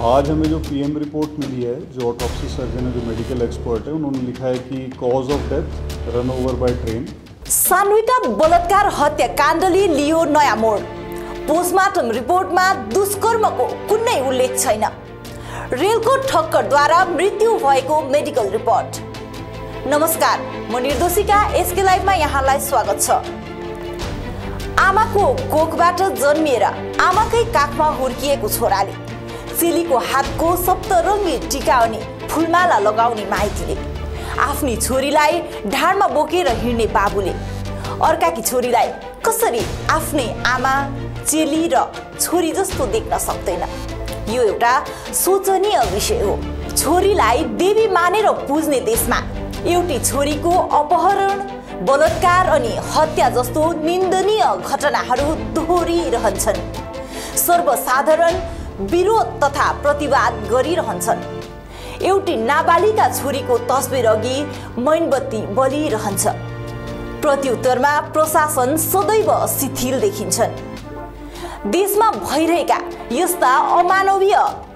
आज हमें जो पीएम रिपोर्ट मिली है, जो ऑटोप्सी सर्जन है, जो मेडिकल एक्सपर्ट है, उन्होंने लिखा है कि cause of death run over by train. सान्वीका बलात्कार हत्याकाण्डले लियो नयाँ मोड। पोस्टमार्टम रिपोर्टमा दुष्कर्मको कुनै उल्लेख छैन। रेलको ठक्करद्वारा मृत्यु भएको मेडिकल रिपोर्ट। नमस्कार, म निर्दोषिका एसके लाइभमा यहाँलाई स्वागत छ। आमाको कोखबाट जन्मिएर आमाकै काखमा हुर्किएको छोराले, चेलीको हातको सप्तरङ्गी टीका अनि फुलमाला लगाउने माइतीले, आफ्नी छोरीलाई ढाडमा बोकेर हिँड्ने बाबुले अर्काकी छोरीलाई कसरी आफ्नै आमा, चेली र छोरी जस्तो देख्न सक्दैन? यो एउटा सोचनीय विषय हो। छोरीलाई देवी मानेर पुज्ने देशमा एउटी छोरीको अपहरण, बलात्कार अनि हत्या जस्तो निन्दनीय घटनाहरू दोहोरिरहन्छन्। सर्वसाधारण विरोध तथा प्रतिवाद गरिरहन्छन्। एउटी नाबालिका छोरीको तस्बिर अघि मैनबत्ती बलिरहन्छ। प्रत्युत्तरमा प्रशासन सदैव शिथिल देखिन्छन्। देशमा भइरहेका यस्ता अमानवीय,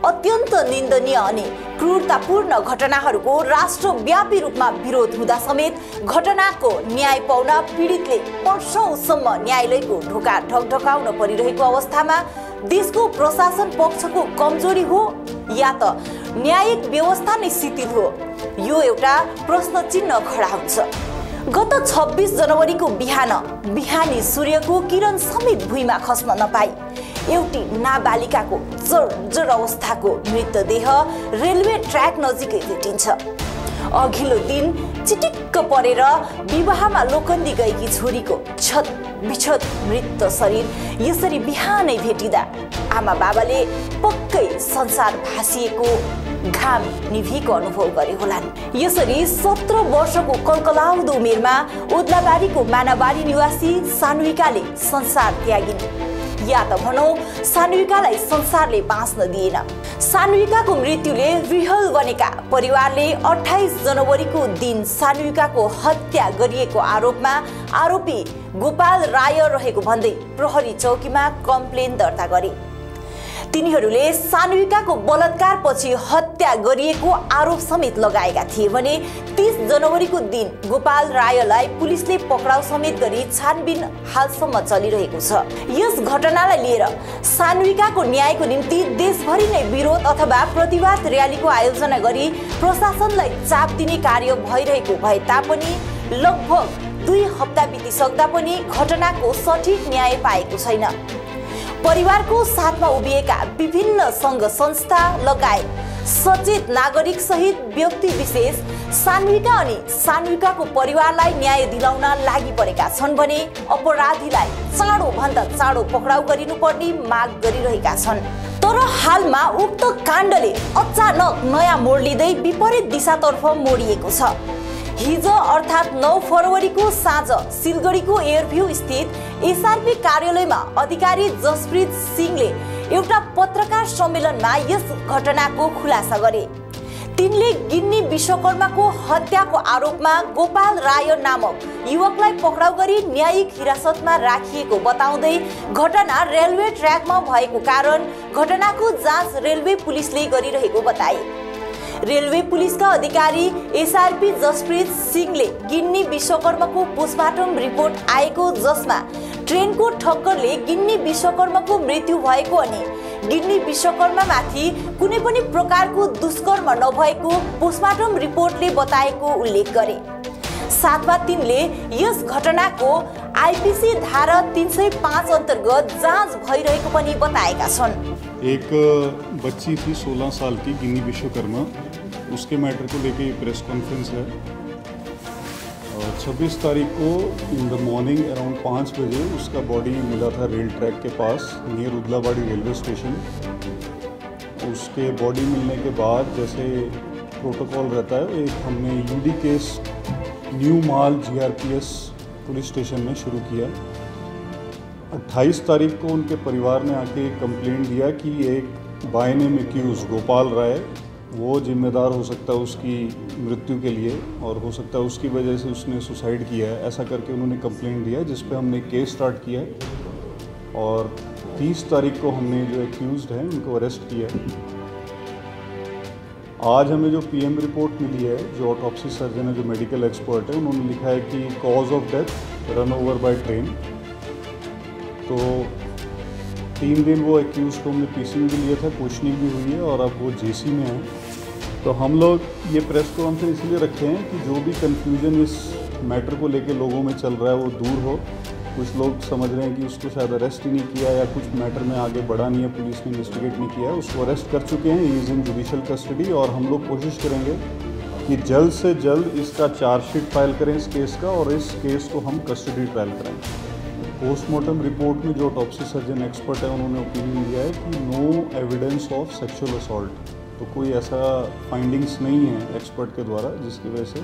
अत्यन्त निन्दनीय अनि क्रूरतापूर्ण घटनाहरूको राष्ट्रव्यापी रूपमा विरोध हुँदा समेत घटनाको न्याय पाउन पीडितले वर्षौंसम्म न्यायालयको ढोका ढकढकाउन परिरहेको अवस्थामा देशको प्रशासन पक्षको कमजोरी हो या त न्यायिक व्यवस्था नै शिथिल हो? यो एउटा प्रश्न चिन्ह खडा हुन्छ। गत 26 जनवरीको बिहानी सूर्यको किरण समेत भुइँमा खस्न नपाई एउटी नाबालिकाको जर्जर अवस्थाको मृतदेह रेलवे ट्र्याक नजिकै भेटिन्छ। अघिल्लो दिन चिटिक्क परेर विवाहमा लोकन्दी गएकी छोरीको छतबिछत मृत शरीर यसरी बिहानै भेटिँदा आमा बाबाले पक्कै संसार भासिएको, घाम निभेको अनुभव गरे होलान्। यसरी 17 वर्षको कलकलाउँदो उमेरमा ओद्लाबारीको मानाबारी निवासी सान्विकाले संसार त्यागिन्, या त भनौं सान्विकालाई संसारले बाँच्न दिएन। सान्विकाको मृत्युले विह्वल बनेका परिवारले 28 जनवरीको दिन सान्विकाको हत्या गरिएको आरोपमा आरोपी गोपाल राय रहेको भन्दै प्रहरी चौकीमा कम्प्लेन दर्ता गरे। तिनीहरूले सान्विकाको बलात्कारपछि हत्या गरिएको आरोप समेत लगाएका थिए भने 30 जनवरीको दिन गोपाल रायलाई पुलिसले पक्राउ समेत गरी छानबिन हालसम्म चलिरहेको छ। यस घटनालाई लिएर सान्विकाको न्यायको निम्ति देशभरि नै विरोध अथवा प्रतिवाद र्यालीको आयोजना गरी प्रशासनलाई चाप दिने कार्य भइरहेको भए तापनि लगभग 2 हप्ता बितिसक्दा पनि घटनाको सठिक न्याय पाएको छैन। परिवारको साथमा उभिएका विभिन्न संघ संस्था लगायत सचेत नागरिक सहित व्यक्ति विशेष सान्विका अनि सान्विकाको परिवारलाई न्याय दिलाउन लागि परेका छन् भने अपराधीलाई चाँडोभन्दा चाँडो पक्राउ गरिनुपर्ने माग गरिरहेका छन्। तर हालमा उक्त काण्डले अचानक नयाँ मोड लिँदै विपरीत दिशातर्फ मोडिएको छ। हिजो अर्थात् 9 फरवरीको साँझ सिलगढीको एयरभ्यू स्थित एसआरपी कार्यालयमा अधिकारी जसप्रीत सिंहले एउटा पत्रकार सम्मेलनमा यस घटनाको खुलासा गरे। तिनले गिन्नी विश्वकर्माको हत्याको आरोपमा गोपाल राय नामक युवकलाई पक्राउ गरी न्यायिक हिरासतमा राखिएको बताउँदै घटना रेलवे ट्र्याकमा भएको कारण घटनाको जाँच रेलवे पुलिसले गरिरहेको बताए। रेलवे पुलिसका अधिकारी एसआरपी जसप्रीत सिंहले गिन्नी विश्वकर्माको पोस्टमार्टम रिपोर्ट आएको, जसमा ट्रेनको ठक्करले गिन्नी विश्वकर्माको मृत्यु भएको अनि गिन्नी विश्वकर्मामाथि कुनै पनि प्रकारको दुष्कर्म नभएको पोस्टमार्टम रिपोर्टले बताएको उल्लेख गरे। साथमा तिनले यस घटनाको आईपीसी धारा 305 अन्तर्गत जाँच भइरहेको पनि बताएका छन्। एक बच्ची थी 16 साल की, गिन्नी विश्वकर्मा, उसके मैटर को लेके ये प्रेस कॉन्फ्रेंस है। 26 तारीख को इन द मॉर्निंग अराउंड 5 बजे उसका बॉडी मिला था रेल ट्रैक के pass near Udlabari railway station. उसके बॉडी मिलने के बाद जैसे प्रोटोकॉल रहता है, एक हमने यूडी केस न्यू माल जीआरपीएस पुलिस स्टेशन में शुरू किया। 28 तारीख को उनके परिवार ने आके कंप्लेंट दिया कि एक by name accused Gopal Rai, वो जिम्मेदार हो सकता है उसकी मृत्यु के लिए और हो सकता है उसकी वजह से उसने सुसाइड किया है, ऐसा करके उन्होंने कंप्लेंट दिया, जिस पे हमने केस स्टार्ट किया है और 30 तारीख को हमने जो एक्यूज्ड हैं उनको अरेस्ट किया है। आज हमें जो पीएम रिपोर्ट मिली है, जो ऑटोप्सी सर्जन है, जो मेडिकल एक्सपर्ट है, उन्होंने लिखा है कि cause of death run over by train. तो 3 दिन वो एक्यूज को हमने पीसी में भी लिया था, क्वेश्चनिंग भी हुई है और अब वो जेसी में है। तो हम लोग ये प्रेस कॉन्फ्रेंस इसलिए रखे हैं कि जो भी कन्फ्यूजन इस मैटर को लेके लोगों में चल रहा है वो दूर हो। कुछ लोग समझ रहे हैं कि उसको शायद अरेस्ट ही नहीं किया या कुछ मैटर में आगे बढ़ा नहीं है, पुलिस ने इन्वेस्टिगेट नहीं किया। उसको अरेस्ट कर चुके हैं, he is in judicial custody और हम लोग कोशिश करेंगे कि जल्द से जल्द इसका चार्जशीट फाइल करें इस केस का और इस केस को हम कस्टडी ट्रायल कराएं। पोस्टमार्टम रिपोर्ट में जो ऑटोप्सी सर्जन एक्सपर्ट है उन्होंने ओपिनियन दिया है कि no evidence of sexual assault. तो कोई ऐसा फाइंडिंग्स नहीं है एक्सपर्ट के द्वारा जिसकी वजह से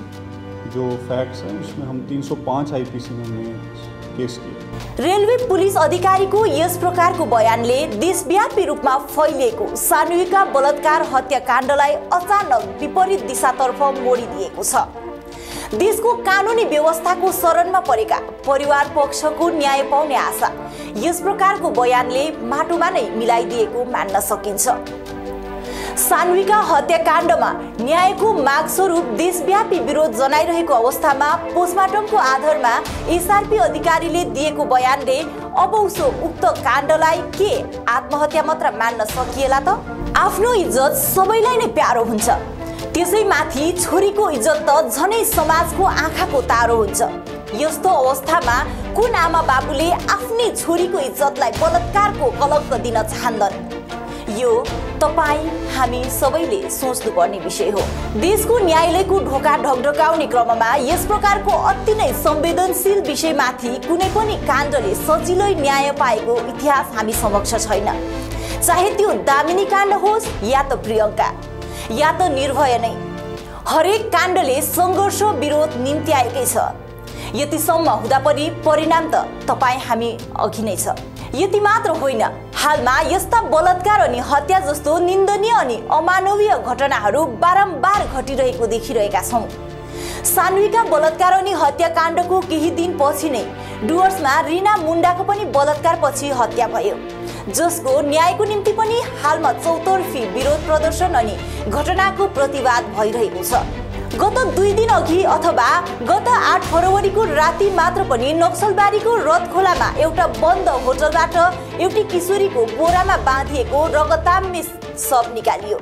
जो फैक्ट्स हैं उसमें हम 305 आईपीसी में हमने केस किया। रेलवे पुलिस अधिकारीको यस प्रकारको बयानले देशव्यापी रूपमा फैलिएको सानूहिका बलात्कार हत्याकाण्डलाई अचानक विपरीत दिशातर्फ मोडिदिएको छ। देशको कानुनी व्यवस्थाको शरणमा परेका परिवार पक्षको न्याय पाउने आशा यस प्रकारको बयानले माटोमा नै मिलाइदिएको मान्न सकिन्छ। सानूहिका हत्याकाण्डमा न्यायको माग स्वरूप देशव्यापी विरोध जनाइरहेको अवस्थामा पोस्टमार्टमको आधारमा एसआरपी अधिकारीले दिएको बयानले अब उसो उक्त काण्डलाई के आत्महत्या मात्र मान्न सकिएला त? आफ्नो इज्जत सबैलाई नै प्यारो हुन्छ, त्यसैमाथि छोरीको इज्जत त झनै समाजको आँखाको तारो हुन्छ। यस्तो अवस्थामा कुन आमा बाबुले आफ्नै छोरीको इज्जतलाई बलात्कारको कलंक दिन चाहन्छन्? यो तपाई हामी सबैले सोच्नुपर्ने विषय हो। देशको न्यायालयको ढोका ढकढकाउने क्रममा यस प्रकारको अति नै संवेदनशील विषयमाथि कुनै पनि काण्डले सजिलै न्याय पाएको इतिहास हामी समक्ष छैन। चाहे त्यो दामिनी काण्ड होस् या त प्रियंका या त निर्भय नै, हरेक काण्डले संघर्ष विरोध निम्त्याएकै छ। यतिसम्म हुँदा पनि परिणाम त तपाई हामी अघि नै छ। यति मात्र होइन, हालमा यस्ता बलात्कार अनि हत्या जस्तो निन्दनीय अनि अमानवीय घटनाहरू बारम्बार घटिरहेको देखिरहेका छौं। सानूहिका बलात्कार अनि हत्याकाण्डको केही दिन पछि नै डुवर्समा रीना मुण्डाको पनि बलात्कार पछि हत्या भयो, जसको न्यायको निम्ति पनि हालमा चौतर्फी विरोध प्रदर्शन अनि घटनाको प्रतिवाद भइरहेको छ। गत 2 दिन अघि अथवा गत 8 फरवरीको राति मात्र पनि नक्सलबारीको रथखोलामा एउटा बन्द होटलबाट एउटी किशोरीको बोरामा बाँधिएको रगताम्य शव निकालियो।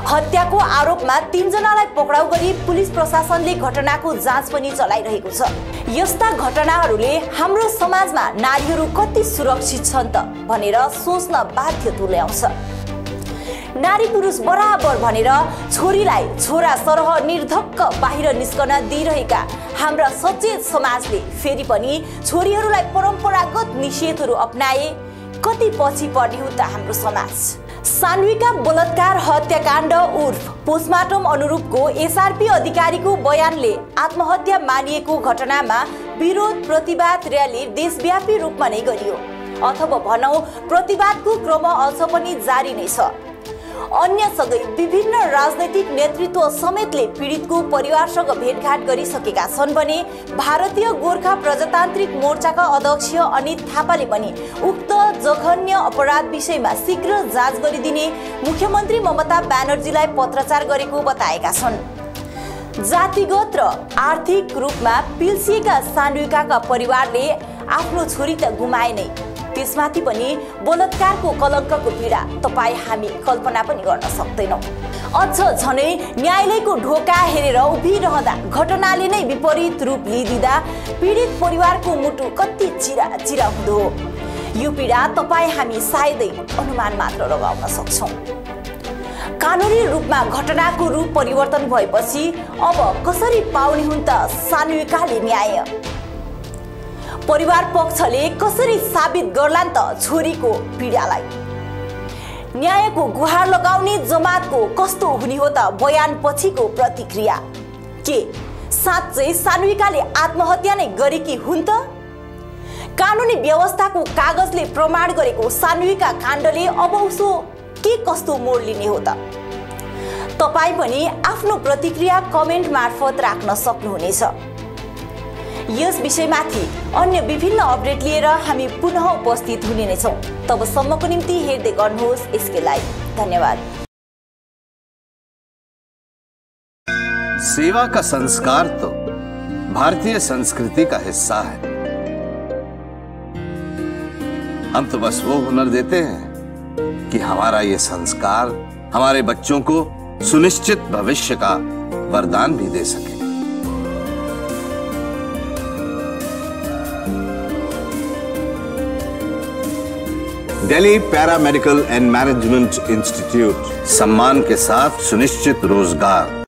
हत्याको आरोपमा 3 जनालाई पक्राउ गरी पुलिस प्रशासनले घटनाको जाँच पनि चलाइरहेको छ। यस्ता घटनाहरूले हाम्रो समाजमा नारीहरू कति सुरक्षित छन् त भनेर सोच्न बाध्य तुल्याउँछ। नारी पुरुष बराबर भनेर छोरीलाई छोरा सरह निर्धक्क बाहिर निस्कन दिइरहेका हाम्रा सचेत समाजले फेरि पनि छोरीहरूलाई परम्परागत निषेधहरू अपनाए कति पछि पर्ने हो त हाम्रो समाज। सानूहिका बलात्कार हत्याकाण्ड उर्फ पोस्टमार्टम अनुरूपको एसआरपी अधिकारीको बयानले आत्महत्या मानिएको घटनामा विरोध प्रतिवाद र्याली देशव्यापी रूपमा नै गरियो, अथवा भनौं प्रतिवादको क्रम अझ पनि जारी नै छ। अन्य सँगै विभिन्न राजनैतिक नेतृत्व समेतले पीडितको परिवारसँग भेटघाट गरिसकेका छन् भने भारतीय गोर्खा प्रजातान्त्रिक मोर्चाका अध्यक्ष अनित थापाले पनि उक्त जघन्य अपराध विषयमा शीघ्र जाँच गरिदिने मुख्यमन्त्री ममता ब्यानर्जीलाई पत्रचार गरेको बताएका छन्। जातिगत र आर्थिक रूपमा पिल्सिएका सानूहिकाका परिवारले आफ्नो छोरी त गुमाए नै, त्यसमाथि पनि बलात्कारको कलंकको पीडा तपाई हामी कल्पना पनि गर्न सक्दैनौं। अझ झनै न्यायालयको ढोका हेरेर उभिरहँदा घटनाले नै विपरीत रूप लिइदिँदा पीडित परिवारको मुटु कति चिरा हुँदो हो, यो पीडा तपाई हामी सायदै अनुमान मात्र लगाउन सक्छौं। कानुनी रूपमा घटनाको रूप परिवर्तन भएपछि अब कसरी पाउने हुन् त सानूहिकाले न्याय? परिवार पक्षले कसरी साबित गर्लान् त छोरीको पीडालाई? न्यायको गुहार लगाउने जमातको कस्तो हुने हो त बयान पछिको प्रतिक्रिया? के साँच्चै सानूहिकाले आत्महत्या नै गरेकी हुन् त? कानुनी व्यवस्थाको कागजले प्रमाण गरेको सानूहिका काण्डले अब उसो के कस्तो मोड लिने हो त? तपाई पनि आफ्नो प्रतिक्रिया कमेन्ट मार्फत राख्न सक्नुहुनेछ। यस विषयमाथि अन्य विभिन्न अपडेट लिएर हामी पुनः उपस्थित हुने नै छौं। तबसम्मको निम्ति हेर्दै गर्नुहोस् एसके लाइभ। धन्यवाद। सेवा का संस्कार तो भारतीय संस्कृति का हिस्सा है। हम तो बस वो हुनर देते हैं कि हमारा ये संस्कार हमारे बच्चों को सुनिश्चित भविष्य का वरदान भी दे सके। Delhi paramedical and management institute, सम्मान के साथ सुनिश्चित रोजगार।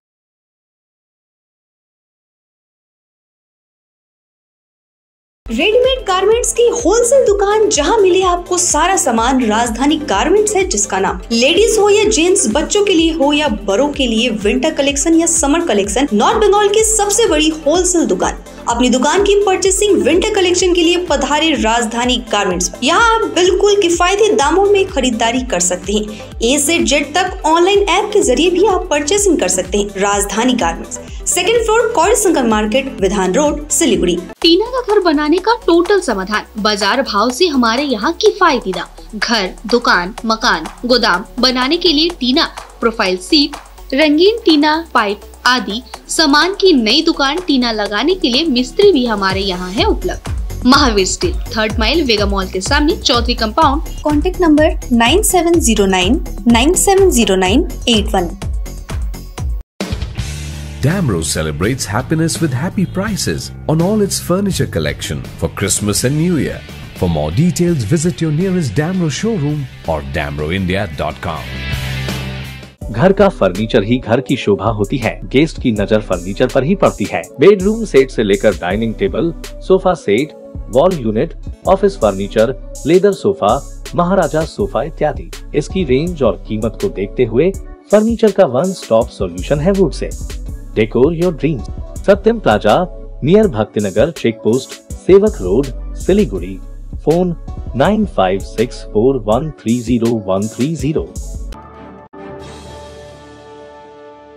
रेडीमेड गारमेंट्स की होलसेल दुकान, जहां मिले आपको सारा सामान। राजधानी गारमेंट्स है जिसका नाम। लेडीज हो या जेंट्स, बच्चों के लिए हो या बड़ों के लिए, विंटर कलेक्शन या समर कलेक्शन, नॉर्थ बंगाल की सबसे बड़ी होलसेल दुकान। अपनी दुकान की परचेसिंग विंटर कलेक्शन के लिए पधारे राजधानी गारमेंट्स। यहाँ आप बिल्कुल किफायती दामों में खरीदारी कर सकते हैं। ए से जेड तक ऑनलाइन ऐप के जरिए भी आप परचेसिंग कर सकते हैं। राजधानी गारमेंट्स, 2nd फ्लोर, कौड़ी संकर मार्केट, विधान रोड, सिलीगुड़ी। टीना का घर बनाने का टोटल समाधान। बाजार भाव से हमारे यहाँ किफायती दाम। घर, दुकान, मकान, गोदाम बनाने के लिए टीना, प्रोफाइल सीट, रंगीन टीना, पाइप आदि सामान की नई दुकान। टीना लगाने के लिए मिस्त्री भी हमारे यहाँ है उपलब्ध। महावीर स्टील, 3rd माइल, वेगा मॉल के सामने, Chaudhary compound. Contact number 9709 9709 81। Damro celebrates happiness with happy prices on all its furniture collection for Christmas and New Year. For more details, visit your nearest Damro showroom or damroindia.com. घर का furniture ही घर की शोभा होती है। Guest की नजर furniture पर ही पड़ती है। Bedroom set से लेकर dining table, sofa set, wall unit, office furniture, leather sofa, महाराजा सोफा इत्यादि। इसकी रेंज और कीमत को देखते हुए फर्नीचर का वन स्टॉप सॉल्यूशन है वुड से। Decor your dreams, Satyam plaza, near Bhaktinagar check post, Sevak road, Siliguri. Phone 9564130130।